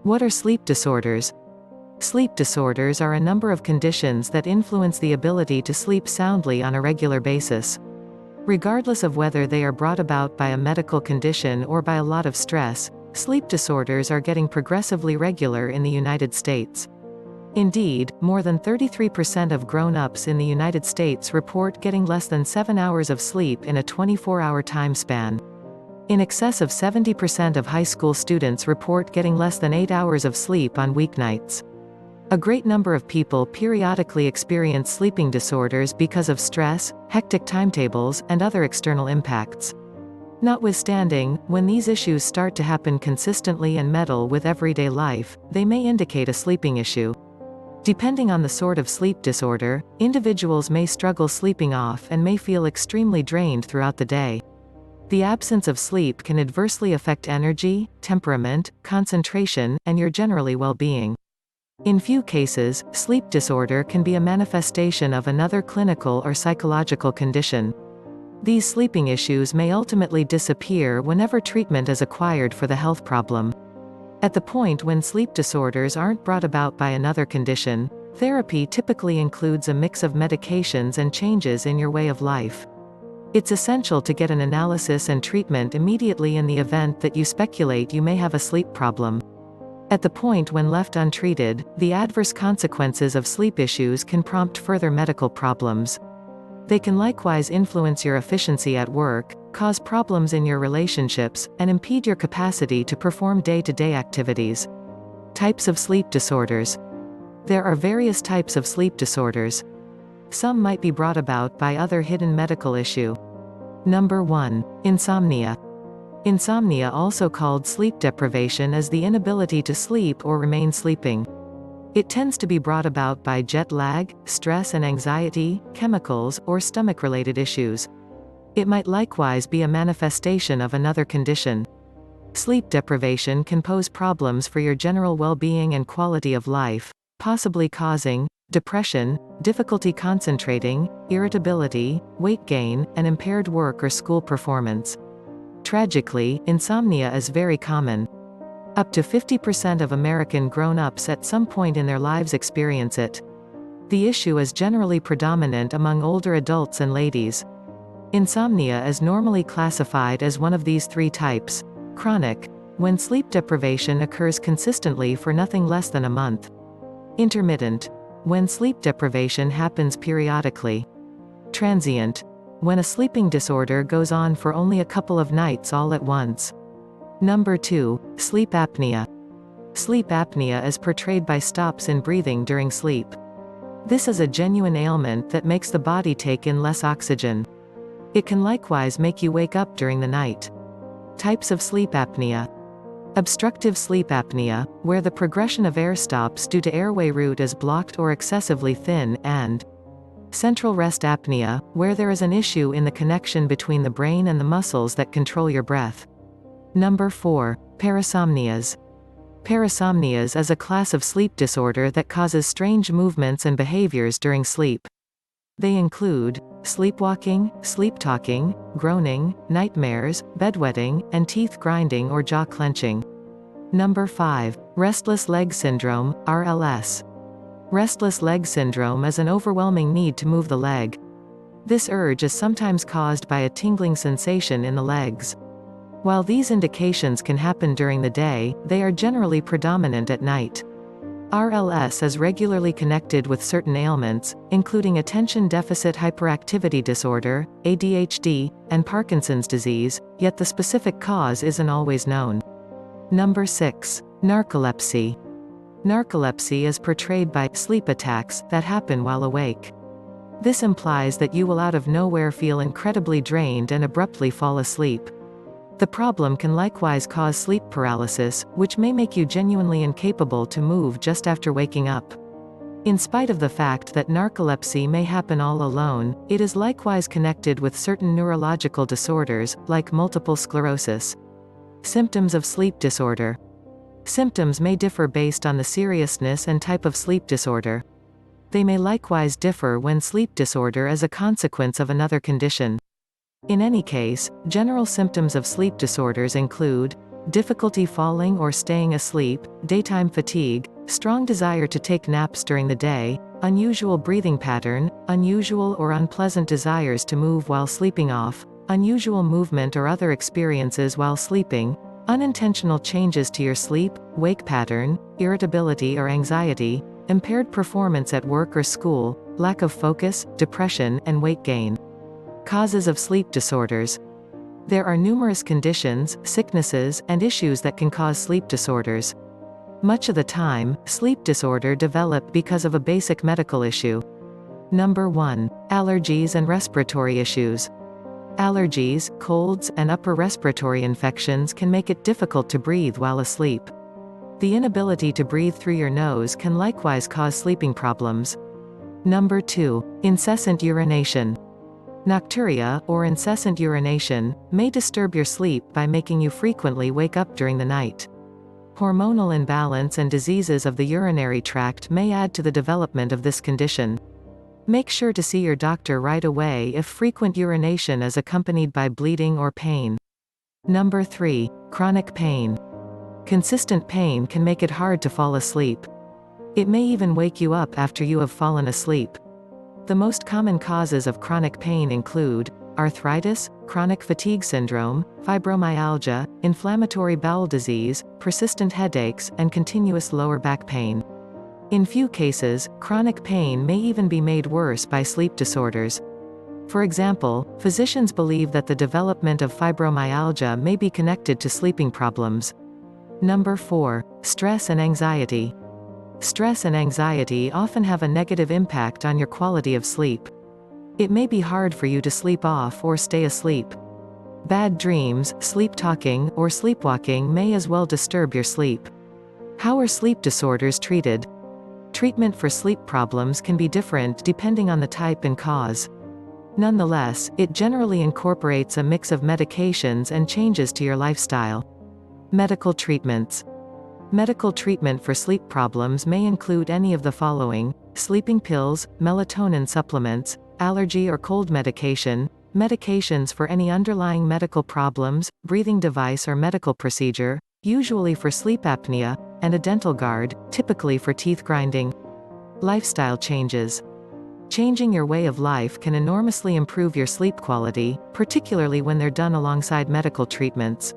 What are sleep disorders? Sleep disorders are a number of conditions that influence the ability to sleep soundly on a regular basis. Regardless of whether they are brought about by a medical condition or by a lot of stress, sleep disorders are getting progressively regular in the United States. Indeed, more than 33% of grown-ups in the United States report getting less than 7 hours of sleep in a 24-hour time span. In excess of 70% of high school students report getting less than 8 hours of sleep on weeknights. A great number of people periodically experience sleeping disorders because of stress, hectic timetables, and other external impacts. Notwithstanding, when these issues start to happen consistently and meddle with everyday life, they may indicate a sleeping issue. Depending on the sort of sleep disorder, individuals may struggle sleeping off and may feel extremely drained throughout the day. The absence of sleep can adversely affect energy, temperament, concentration, and your generally well-being. In few cases, sleep disorder can be a manifestation of another clinical or psychological condition. These sleeping issues may ultimately disappear whenever treatment is acquired for the health problem. At the point when sleep disorders aren't brought about by another condition, therapy typically includes a mix of medications and changes in your way of life. It's essential to get an analysis and treatment immediately in the event that you speculate you may have a sleep problem. At the point when left untreated, the adverse consequences of sleep issues can prompt further medical problems. They can likewise influence your efficiency at work, cause problems in your relationships, and impede your capacity to perform day-to-day activities. Types of sleep disorders. There are various types of sleep disorders. Some might be brought about by other hidden medical issue. Number 1. Insomnia. Insomnia, also called sleep deprivation, is the inability to sleep or remain sleeping. It tends to be brought about by jet lag, stress and anxiety, chemicals, or stomach-related issues. It might likewise be a manifestation of another condition. Sleep deprivation can pose problems for your general well-being and quality of life, possibly causing depression, difficulty concentrating, irritability, weight gain, and impaired work or school performance. Tragically, insomnia is very common. Up to 50% of American grown-ups at some point in their lives experience it. The issue is generally predominant among older adults and ladies. Insomnia is normally classified as one of these three types: chronic, when sleep deprivation occurs consistently for nothing less than a month; intermittent, when sleep deprivation happens periodically; transient, when a sleeping disorder goes on for only a couple of nights all at once. Number 2. Sleep apnea. Sleep apnea is portrayed by stops in breathing during sleep. This is a genuine ailment that makes the body take in less oxygen. It can likewise make you wake up during the night. Types of sleep apnea. Obstructive sleep apnea, where the progression of air stops due to airway route is blocked or excessively thin, and central rest apnea, where there is an issue in the connection between the brain and the muscles that control your breath. Number 4. Parasomnias. Parasomnias is a class of sleep disorder that causes strange movements and behaviors during sleep. They include sleepwalking, sleep-talking, groaning, nightmares, bedwetting, and teeth grinding or jaw clenching. Number 5. Restless leg syndrome, RLS. Restless leg syndrome is an overwhelming need to move the leg. This urge is sometimes caused by a tingling sensation in the legs. While these indications can happen during the day, they are generally predominant at night. RLS is regularly connected with certain ailments, including attention deficit hyperactivity disorder, ADHD, and Parkinson's disease, yet the specific cause isn't always known. Number 6. Narcolepsy. Narcolepsy is portrayed by sleep attacks that happen while awake. This implies that you will out of nowhere feel incredibly drained and abruptly fall asleep. The problem can likewise cause sleep paralysis, which may make you genuinely incapable to move just after waking up. In spite of the fact that narcolepsy may happen all alone, it is likewise connected with certain neurological disorders, like multiple sclerosis. Symptoms of sleep disorder. Symptoms may differ based on the seriousness and type of sleep disorder. They may likewise differ when sleep disorder is a consequence of another condition. In any case, general symptoms of sleep disorders include difficulty falling or staying asleep, daytime fatigue, strong desire to take naps during the day, unusual breathing pattern, unusual or unpleasant desires to move while sleeping off, unusual movement or other experiences while sleeping, unintentional changes to your sleep-wake pattern, irritability or anxiety, impaired performance at work or school, lack of focus, depression, and weight gain. Causes of sleep disorders. There are numerous conditions, sicknesses, and issues that can cause sleep disorders. Much of the time, sleep disorder develop because of a basic medical issue. Number 1. Allergies and respiratory issues. Allergies, colds, and upper respiratory infections can make it difficult to breathe while asleep. The inability to breathe through your nose can likewise cause sleeping problems. Number 2. Incessant urination. Nocturia, or incessant urination, may disturb your sleep by making you frequently wake up during the night. Hormonal imbalance and diseases of the urinary tract may add to the development of this condition. Make sure to see your doctor right away if frequent urination is accompanied by bleeding or pain. Number 3. Chronic pain. Consistent pain can make it hard to fall asleep. It may even wake you up after you have fallen asleep. The most common causes of chronic pain include arthritis, chronic fatigue syndrome, fibromyalgia, inflammatory bowel disease, persistent headaches, and continuous lower back pain. In few cases, chronic pain may even be made worse by sleep disorders. For example, physicians believe that the development of fibromyalgia may be connected to sleeping problems. Number 4. Stress and anxiety. Stress and anxiety often have a negative impact on your quality of sleep. It may be hard for you to sleep off or stay asleep. Bad dreams, sleep talking, or sleepwalking may as well disturb your sleep. How are sleep disorders treated? Treatment for sleep problems can be different depending on the type and cause. Nonetheless, it generally incorporates a mix of medications and changes to your lifestyle. Medical treatments. Medical treatment for sleep problems may include any of the following: sleeping pills, melatonin supplements, allergy or cold medication, medications for any underlying medical problems, breathing device or medical procedure, usually for sleep apnea, and a dental guard, typically for teeth grinding. Lifestyle changes. Changing your way of life can enormously improve your sleep quality, particularly when they're done alongside medical treatments.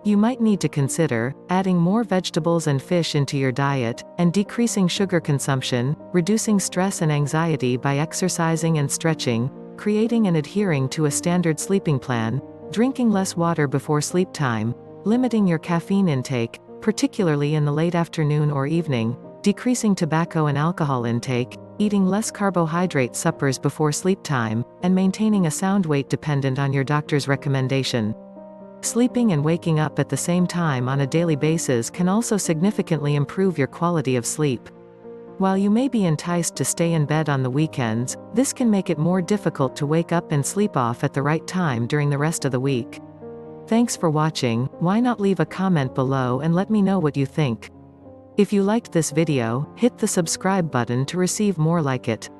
You might need to consider adding more vegetables and fish into your diet, and decreasing sugar consumption, reducing stress and anxiety by exercising and stretching, creating and adhering to a standard sleeping plan, drinking less water before sleep time, limiting your caffeine intake, particularly in the late afternoon or evening, decreasing tobacco and alcohol intake, eating less carbohydrate suppers before sleep time, and maintaining a sound weight dependent on your doctor's recommendation. Sleeping and waking up at the same time on a daily basis can also significantly improve your quality of sleep. While you may be enticed to stay in bed on the weekends, this can make it more difficult to wake up and sleep off at the right time during the rest of the week. Thanks for watching. Why not leave a comment below and let me know what you think. If you liked this video, hit the subscribe button to receive more like it.